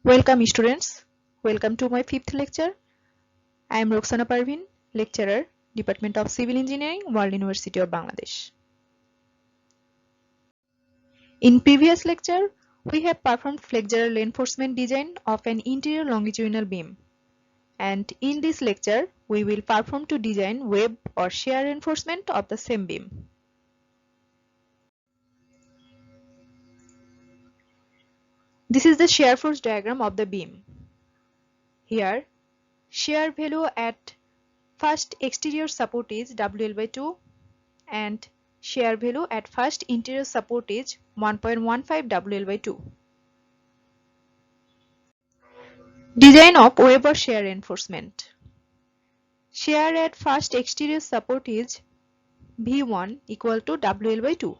Welcome students. Welcome to my fifth lecture. I am Roxana Parvin, lecturer, Department of Civil Engineering, World University of Bangladesh. In previous lecture, we have performed flexural reinforcement design of an interior longitudinal beam. And in this lecture, we will perform to design web or shear reinforcement of the same beam. This is the shear force diagram of the beam. Here, shear value at first exterior support is WL/2 and shear value at first interior support is 1.15 WL/2. Design of web or shear reinforcement. Shear at first exterior support is V1 equal to WL/2.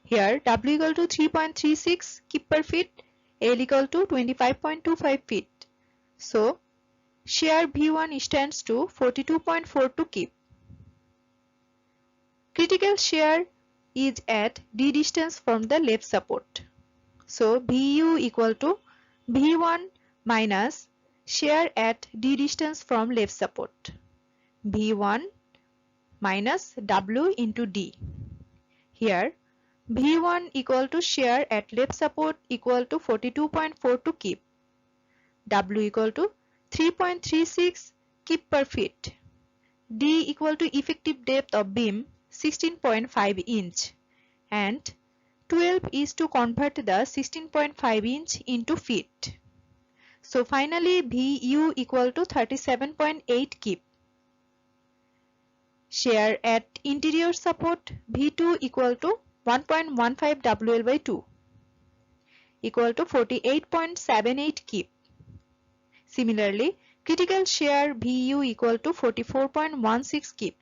Here W equal to 3.36 kip per feet, L equal to 25.25 feet. So shear V1 stands to 42.42 kip. Critical shear is at D distance from the left support. So VU equal to V1 minus shear at D distance from left support. V1 minus W into D. Here V1 equal to shear at left support equal to 42.42 kip. W equal to 3.36 kip per feet. D equal to effective depth of beam 16.5 inch and 12 is to convert the 16.5 inch into feet. So finally VU equal to 37.8 kip. Shear at interior support V2 equal to 1.15 WL/2 equal to 48.78 kip. Similarly, critical shear VU equal to 44.16 kip.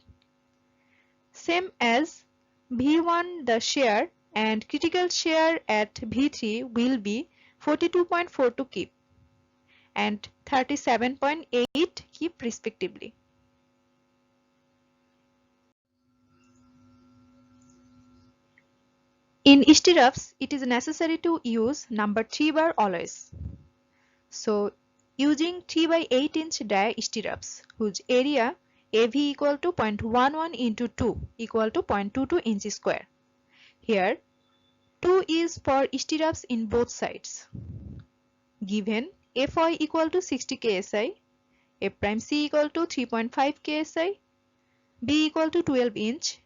Same as V1 the shear and critical shear at V3 will be 42.42 kip and 37.8 kip respectively. In stirrups, it is necessary to use number 3 bar always. So using 3 by 8 inch dia stirrups whose area AV equal to 0.11 into 2 equal to 0.22 inch square. Here 2 is for stirrups in both sides. Given Fy equal to 60 ksi, F'C equal to 3.5 ksi, B equal to 12 inch,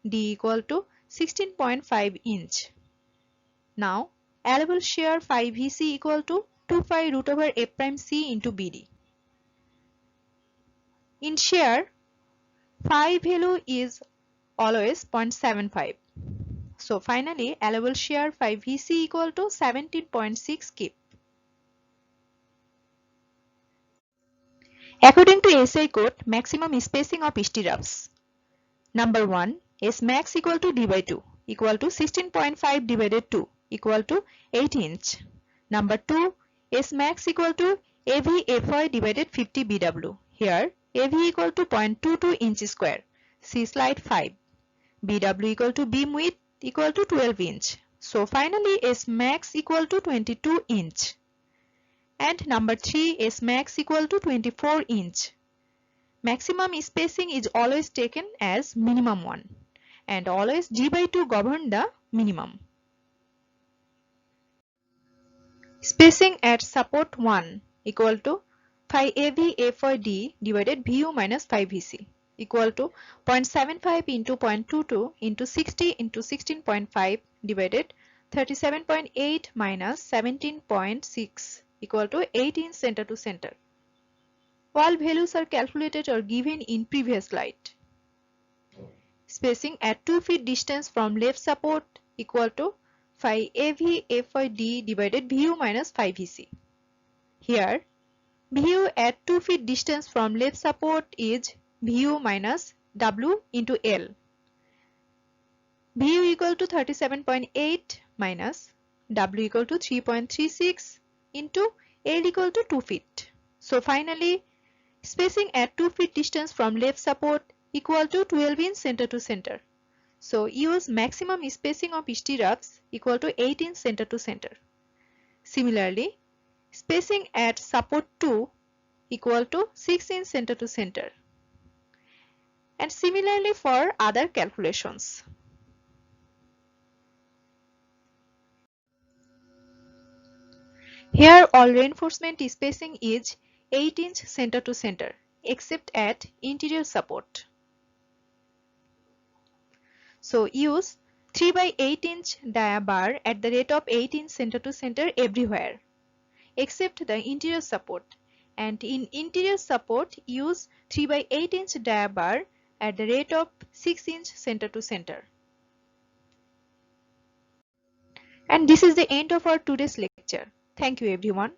D equal to 16.5 inch. Now allowable shear phi Vc equal to 2 pi root over F'C into BD. In shear, phi value is always 0.75. So finally allowable shear phi Vc equal to 17.6 kip. According to SI code, maximum spacing of stirrups. Number 1, S max equal to D by 2 equal to 16.5 divided 2 equal to 8 inch. Number 2, S max equal to AV Fy divided 50 BW. Here AV equal to 0.22 inch square. See slide 5. BW equal to beam width equal to 12 inch. So finally S max equal to 22 inch. And number 3, S max equal to 24 inch. Maximum spacing is always taken as minimum one and always G by 2 govern the minimum. Spacing at support 1 equal to phi AV Fy D divided VU minus phi Vc equal to 0.75 into 0.22 into 60 into 16.5 divided 37.8 minus 17.6 equal to 18 center to center. All values are calculated or given in previous slide. Spacing at 2 feet distance from left support equal to phi AV Fy D divided VU minus phi Vc. Here, VU at 2 feet distance from left support is VU minus W into L. VU equal to 37.8 minus W equal to 3.36 into L equal to 2 feet. So finally, spacing at 2 feet distance from left support equal to 12 inch center to center. So use maximum spacing of stirrups equal to 8 inch center to center. Similarly, spacing at support 2 equal to 6 inch center to center. And similarly for other calculations. Here all reinforcement spacing is 8 inch center to center except at interior support. So use 3 by 8 inch dia bar at the rate of 8 inch center to center everywhere except the interior support, and in interior support use 3 by 8 inch dia bar at the rate of 6 inch center to center. And this is the end of our today's lecture. Thank you everyone.